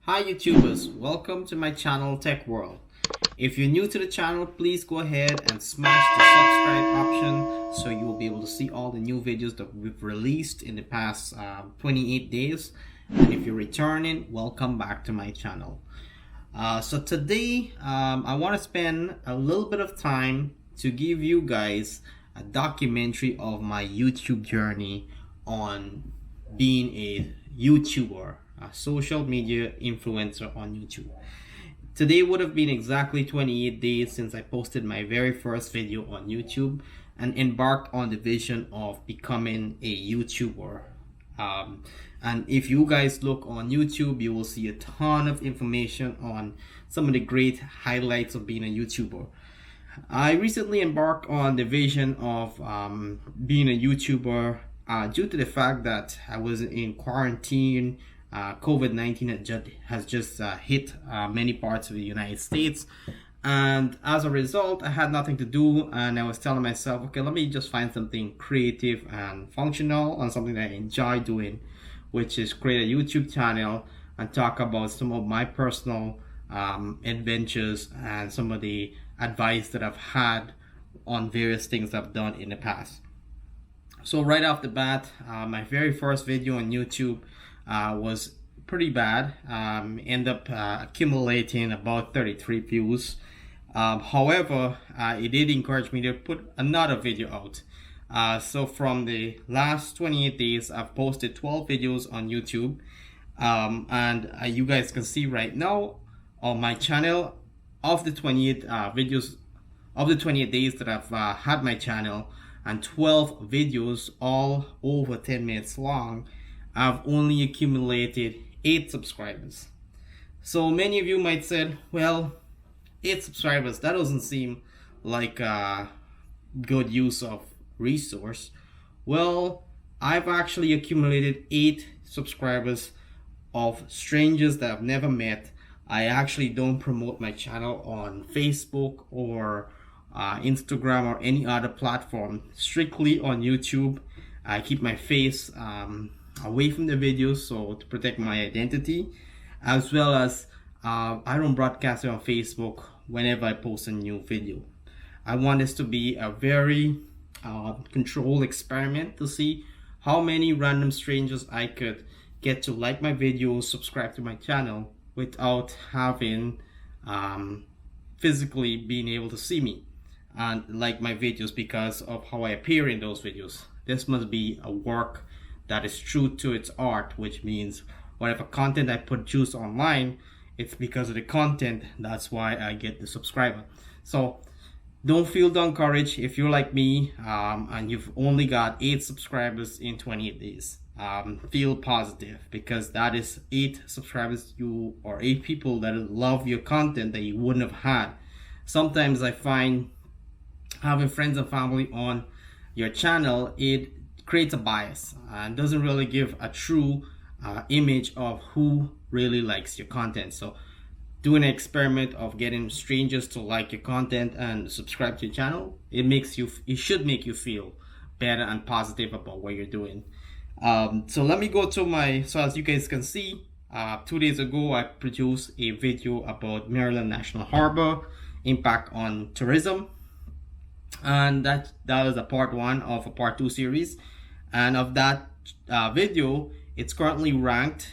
Hi YouTubers, welcome to my channel Tech World. If you're new to the channel, please go ahead and smash the subscribe option so you will be able to see all the new videos that we've released in the past 28 days. And if you're returning, welcome back to my channel. So today I want to spend a little bit of time to give you guys a documentary of my YouTube journey on being a YouTuber, a social media influencer on YouTube. Today would have been exactly 28 days since I posted my very first video on YouTube and embarked on the vision of becoming a YouTuber. And if you guys look on YouTube, you will see a ton of information on some of the great highlights of being a YouTuber. I recently embarked on the vision of being a YouTuber due to the fact that I was in quarantine. COVID-19 has just hit many parts of the United States, and as a result I had nothing to do, and I was telling myself, okay, let me just find something creative and functional and something that I enjoy doing, which is create a YouTube channel and talk about some of my personal adventures and some of the advice that I've had on various things I've done in the past. So right off the bat, my very first video on YouTube was pretty bad. End up accumulating about 33 views. However, it did encourage me to put another video out. So from the last 28 days, I've posted 12 videos on YouTube. And you guys can see right now on my channel, of the 28 videos, of the 28 days that I've had my channel, and 12 videos all over 10 minutes long, I've only accumulated 8 subscribers. So many of you might say, well, 8 subscribers, that doesn't seem like a good use of resource. Well, I've actually accumulated 8 subscribers of strangers that I've never met. I actually don't promote my channel on Facebook or Instagram or any other platform, strictly on YouTube. I keep my face away from the videos, so to protect my identity, as well as I don't broadcast it on Facebook whenever I post a new video. I want this to be a very controlled experiment to see how many random strangers I could get to like my videos, subscribe to my channel without having physically being able to see me and like my videos because of how I appear in those videos. This must be a work that is true to its art, which means whatever content I produce online, it's because of the content. That's why I get the subscriber. So don't feel discouraged if you're like me and you've only got 8 subscribers in 28 days. Feel positive, because that is 8 subscribers or 8 people that love your content that you wouldn't have had. Sometimes I find having friends and family on your channel, it creates a bias and doesn't really give a true image of who really likes your content. So doing an experiment of getting strangers to like your content and subscribe to your channel, it should make you feel better and positive about what you're doing. So let me go to so as you guys can see, 2 days ago I produced a video about Maryland National Harbor, impact on tourism, and that was a part 1 of a part 2 series. And of that video, it's currently ranked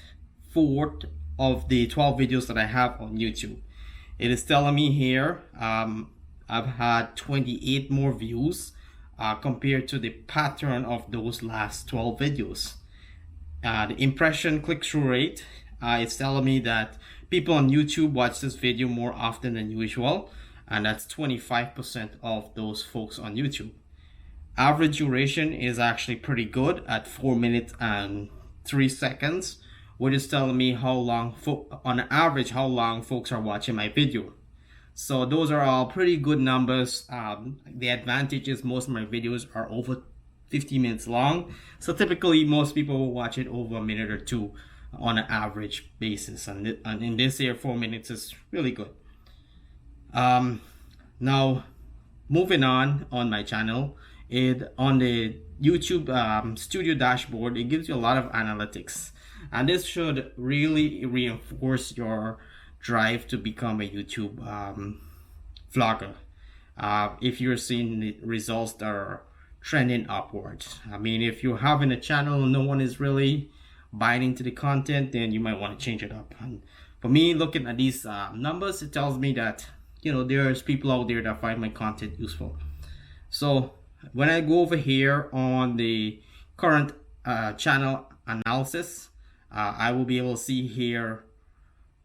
4th of the 12 videos that I have on YouTube. It is telling me here I've had 28 more views compared to the pattern of those last 12 videos. The impression click-through rate, it's telling me that people on YouTube watch this video more often than usual, and that's 25% of those folks on YouTube. Average duration is actually pretty good at 4 minutes and 3 seconds, which is telling me how long, on average, how long folks are watching my video. So those are all pretty good numbers. The advantage is most of my videos are over 50 minutes long. So typically most people will watch it over a minute or 2 on an average basis. And in this here, 4 minutes is really good. Now, moving on my channel, on the YouTube studio dashboard, it gives you a lot of analytics. And this should really reinforce your drive to become a YouTube vlogger. If you're seeing the results that are trending upwards. I mean, if you're having a channel and no one is really buying into the content, then you might want to change it up. And for me, looking at these numbers, it tells me that, you know, there's people out there that find my content useful. So when I go over here on the current channel analysis, I will be able to see here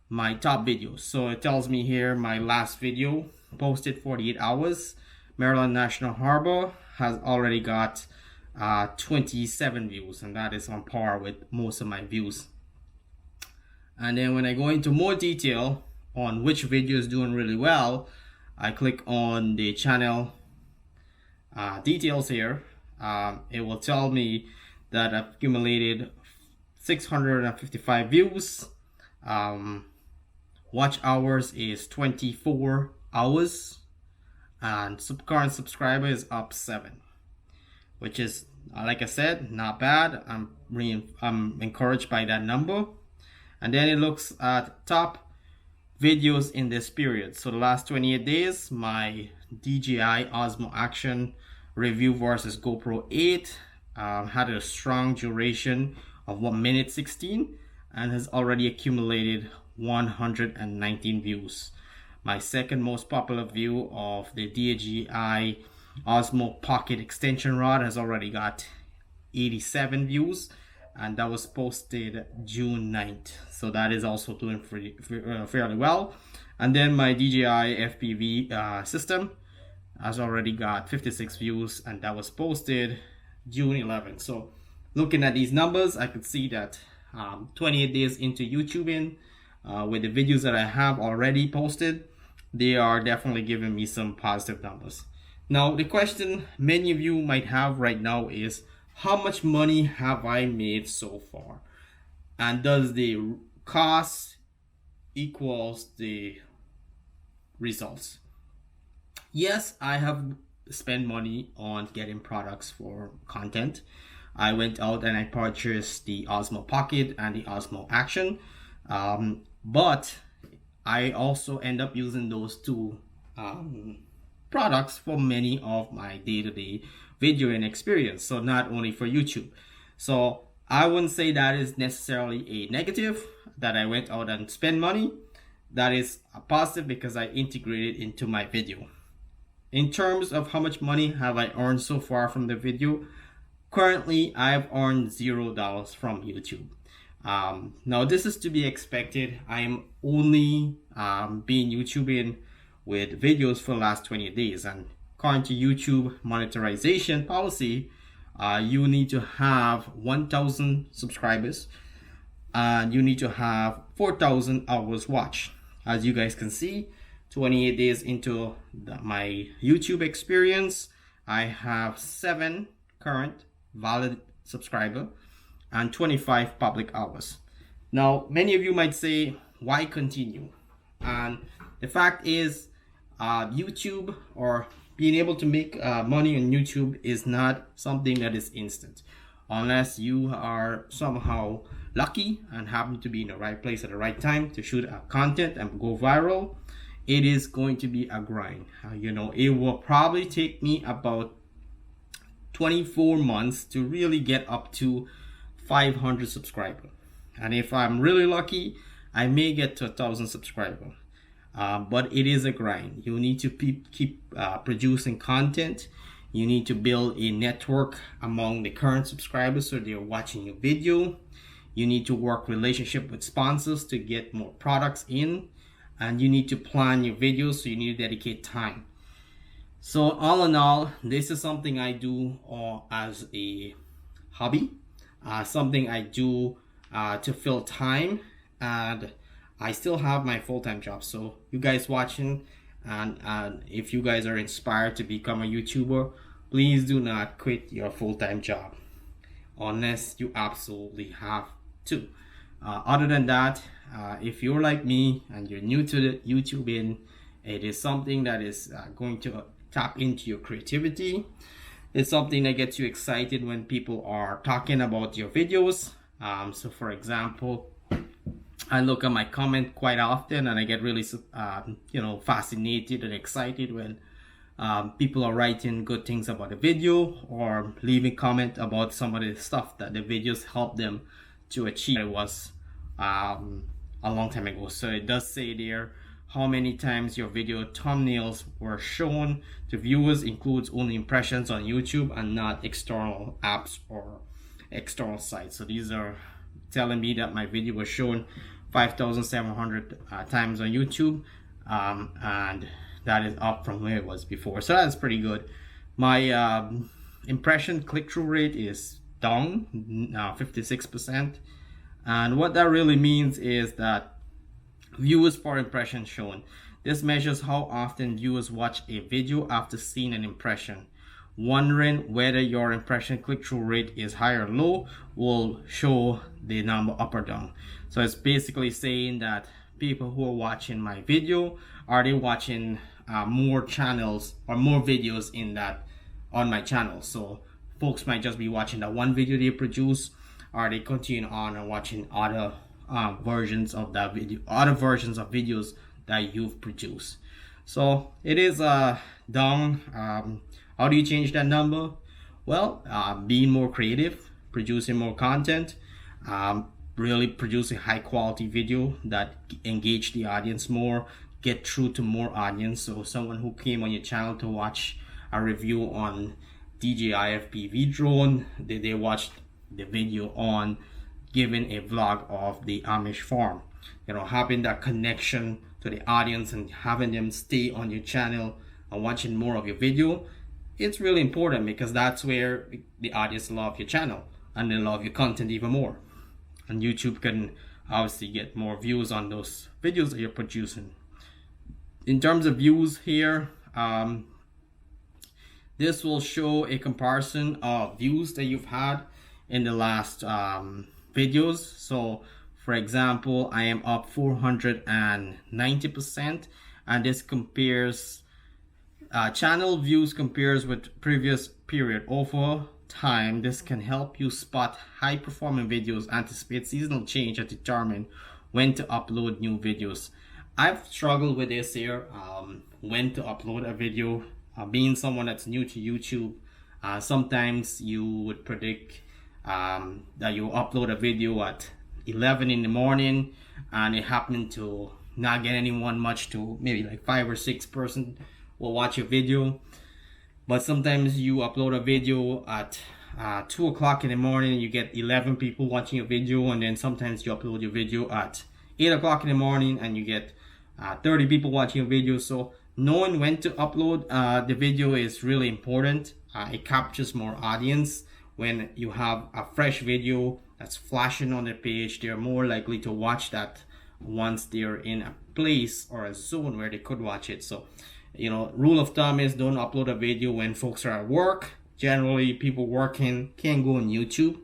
my top videos. So it tells me here my last video posted 48 hours, Maryland National Harbor, has already got 27 views, and that is on par with most of my views. And then when I go into more detail on which video is doing really well, I click on the channel details here. It will tell me that I've accumulated 655 views. Watch hours is 24 hours, and current subscriber is up 7, which is, like I said, not bad. I'm encouraged by that number. And then it looks at top videos in this period. So the last 28 days, my DJI Osmo Action review versus GoPro 8 had a strong duration of 1 minute 16 and has already accumulated 119 views. My second most popular view of the DJI Osmo Pocket extension rod has already got 87 views, and that was posted June 9th. So that is also doing fairly well. And then my DJI FPV system has already got 56 views, and that was posted June 11th. So looking at these numbers, I could see that 28 days into YouTubing, with the videos that I have already posted, they are definitely giving me some positive numbers. Now, the question many of you might have right now is, how much money have I made so far? And does the cost equals the results? Yes, I have spent money on getting products for content. I went out and I purchased the Osmo Pocket and the Osmo Action. But I also end up using those two products for many of my day-to-day videoing experience. So not only for YouTube. So I wouldn't say that is necessarily a negative that I went out and spent money. That is a positive because I integrated into my video. In terms of how much money have I earned so far from the video, currently I've earned $0 from YouTube. Now this is to be expected. I am only being YouTubing with videos for the last 20 days, and according to YouTube monetization policy, you need to have 1,000 subscribers and you need to have 4,000 hours watched. As you guys can see, 28 days into my YouTube experience, I have 7 current valid subscribers and 25 public hours. Now, many of you might say, why continue? And the fact is, YouTube, or being able to make money on YouTube, is not something that is instant. Unless you are somehow lucky and happen to be in the right place at the right time to shoot content and go viral, it is going to be a grind. You know, it will probably take me about 24 months to really get up to 500 subscribers, and if I'm really lucky, I may get to 1,000 subscribers. But it is a grind. You need to keep producing content. You need to build a network among the current subscribers so they're watching your video. You need to work relationship with sponsors to get more products in, and you need to plan your videos, so you need to dedicate time. So all in all, this is something I do as a hobby. Something I do to fill time, and I still have my full-time job. So you guys watching, and if you guys are inspired to become a YouTuber, please do not quit your full-time job unless you absolutely have to. Other than that, if you're like me and you're new to the YouTubing, it is something that is going to tap into your creativity. It's something that gets you excited when people are talking about your videos, So for example, I look at my comment quite often, and I get really fascinated and excited when people are writing good things about the video or leaving comment about some of the stuff that the videos help them to achieve. It was a long time ago. So it does say there how many times your video thumbnails were shown to viewers includes only impressions on YouTube and not external apps or external sites. So these are telling me that my video was shown 5,700 times on YouTube, and that is up from where it was before. So that's pretty good. My impression click-through rate is down 56%, and what that really means is that viewers per impression shown. This measures how often viewers watch a video after seeing an impression. Wondering whether your impression click-through rate is high or low will show the number up or down. So it's basically saying that people who are watching my video, are they watching more channels or more videos in that on my channel? So folks might just be watching that one video they produce, or they continue on and watching other versions of that video, other versions of videos that you've produced. So it is down. How do you change that number? Well, being more creative, producing more content, really producing high quality video that engage the audience more, get through to more audience. So someone who came on your channel to watch a review on DJI FPV drone, they watched the video on giving a vlog of the Amish farm. Having that connection to the audience and having them stay on your channel and watching more of your video, it's really important, because that's where the audience love your channel and they love your content even more. And YouTube can obviously get more views on those videos that you're producing. In terms of views here, this will show a comparison of views that you've had in the last videos. So for example, I am up 490%, and this compares channel views compares with previous period. Over time, this can help you spot high performing videos, anticipate seasonal change, and determine when to upload new videos. I've struggled with this here, when to upload a video. Being someone that's new to YouTube, sometimes you would predict that you upload a video at 11 in the morning, and it happened to not get anyone much, to maybe like 5 or 6 person will watch your video. But sometimes you upload a video at 2 o'clock in the morning and you get 11 people watching your video, and then sometimes you upload your video at 8 o'clock in the morning and you get 30 people watching your video. So knowing when to upload the video is really important. It captures more audience. When you have a fresh video that's flashing on the page, they're more likely to watch that once they're in a place or a zone where they could watch it. So, rule of thumb is don't upload a video when folks are at work. Generally, people working can't go on YouTube.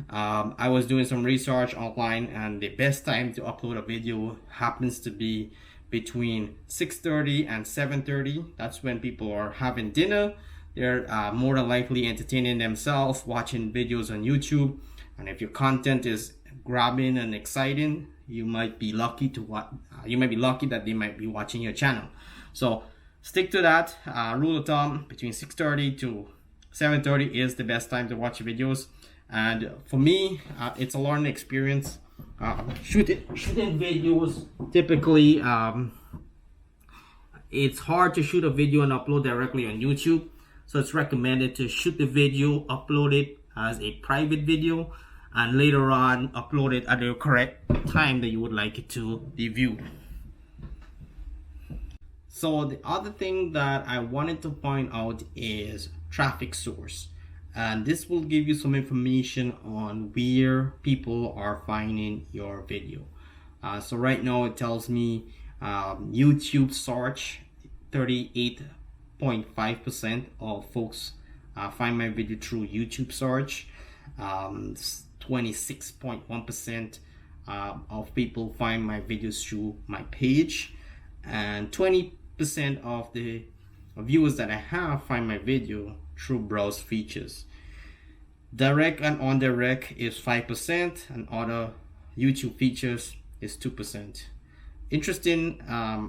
I was doing some research online, and the best time to upload a video happens to be between 6:30 and 7:30. That's when people are having dinner. They're more than likely entertaining themselves, watching videos on YouTube. And if your content is grabbing and exciting, you might be lucky to that they might be watching your channel. So stick to that rule of thumb. Between 6:30 to 7:30 is the best time to watch videos. And for me, it's a learning experience. Shooting videos, typically it's hard to shoot a video and upload directly on YouTube. So it's recommended to shoot the video, upload it as a private video, and later on upload it at the correct time that you would like it to be viewed. So the other thing that I wanted to point out is traffic source. And this will give you some information on where people are finding your video. So right now it tells me YouTube search, 38.5% of folks find my video through YouTube search. 26.1% of people find my videos through my page, and 20% of the viewers that I have find my video through browse features. Direct and on direct is 5%, and other YouTube features is 2%. Interesting,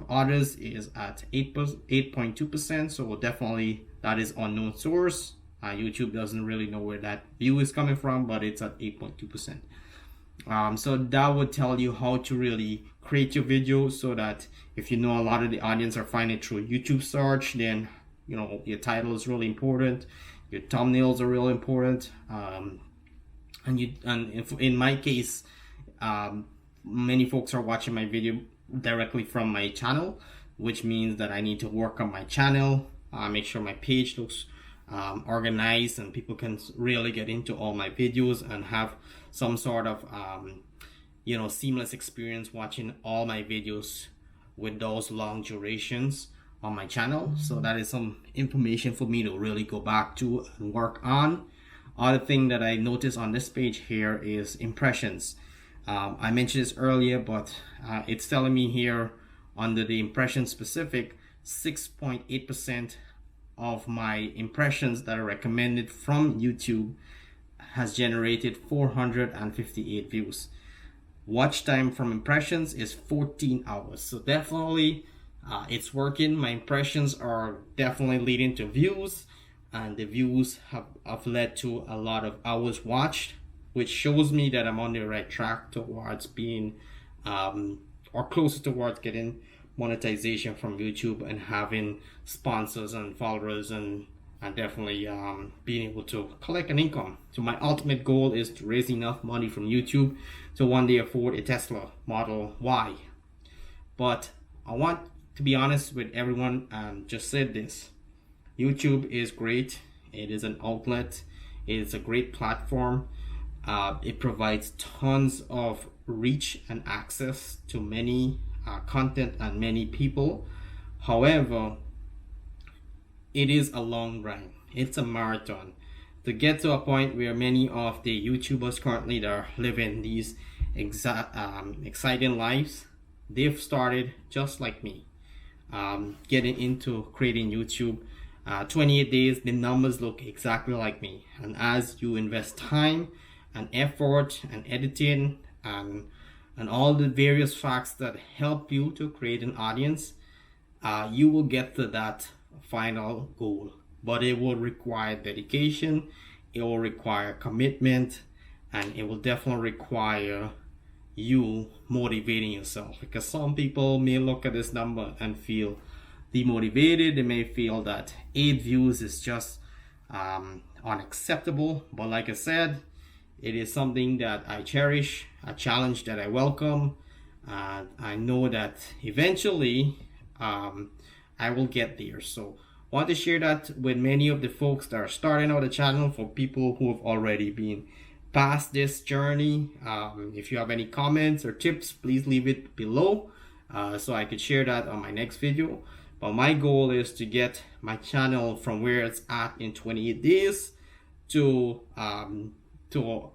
others is at 8.2%, so definitely that is unknown source. YouTube doesn't really know where that view is coming from, but it's at 8.2%. So that would tell you how to really create your video, so that if you know a lot of the audience are finding it through YouTube search, then you know your title is really important, your thumbnails are really important, and if, in my case, many folks are watching my video directly from my channel, which means that I need to work on my channel, make sure my page looks organized and people can really get into all my videos and have some sort of you know, seamless experience watching all my videos with those long durations on my channel. So that is some information for me to really go back to and work on. Other thing that I noticed on this page here is impressions. I mentioned this earlier, but it's telling me here under the impression specific, 6.8% of my impressions that are recommended from YouTube has generated 458 views. Watch time from impressions is 14 hours. So definitely it's working. My impressions are definitely leading to views, and the views have led to a lot of hours watched, which shows me that I'm on the right track towards being or closer towards getting monetization from YouTube and having sponsors and followers, and definitely being able to collect an income. So my ultimate goal is to raise enough money from YouTube to one day afford a Tesla Model Y. But I want to be honest with everyone and just said this. YouTube is great. It is an outlet. It is a great platform. It provides tons of reach and access to many content and many people. However, it is a long run. It's a marathon. To get to a point where many of the YouTubers currently that are living these exciting lives, they've started just like me, getting into creating YouTube. 28 days, the numbers look exactly like me. And as you invest time and effort and editing and all the various facts that help you to create an audience, you will get to that final goal. But it will require dedication, it will require commitment, and it will definitely require you motivating yourself, because some people may look at this number and feel demotivated. They may feel that 8 views is just unacceptable. But like I said, it is something that I cherish, a challenge that I welcome. I know that eventually I will get there. So I want to share that with many of the folks that are starting out the channel, for people who have already been past this journey. If you have any comments or tips, please leave it below so I could share that on my next video. But my goal is to get my channel from where it's at in 28 days to a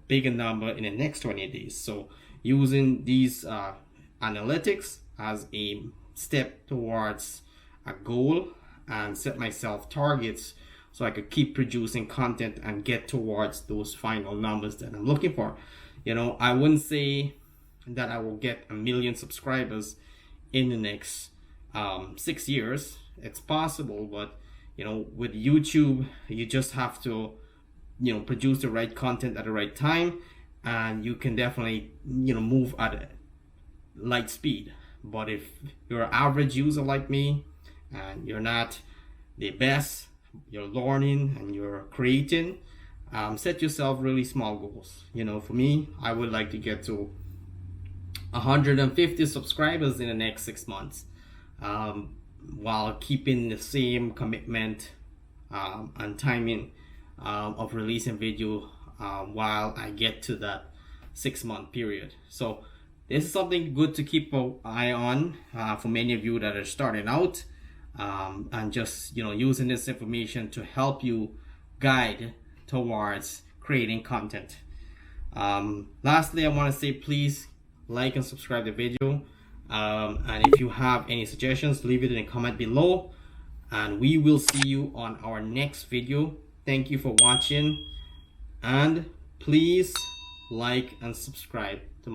bigger number in the next 28 days. So using these analytics as a step towards a goal, and set myself targets so I could keep producing content and get towards those final numbers that I'm looking for. You know, I wouldn't say that I will get 1 million subscribers in the next 6 years. It's possible, but you know, with YouTube, you just have to, you know, produce the right content at the right time, and you can definitely, you know, move at light speed. But if you're an average user like me and you're not the best, you're learning and you're creating, set yourself really small goals. You know, for me, I would like to get to 150 subscribers in the next 6 months, while keeping the same commitment and timing of releasing video while I get to that 6-month period. So this is something good to keep an eye on for many of you that are starting out, and just, you know, using this information to help you guide towards creating content. Lastly, I want to say, please like and subscribe the video, and if you have any suggestions, leave it in the comment below, and we will see you on our next video. Thank you for watching. And please like and subscribe.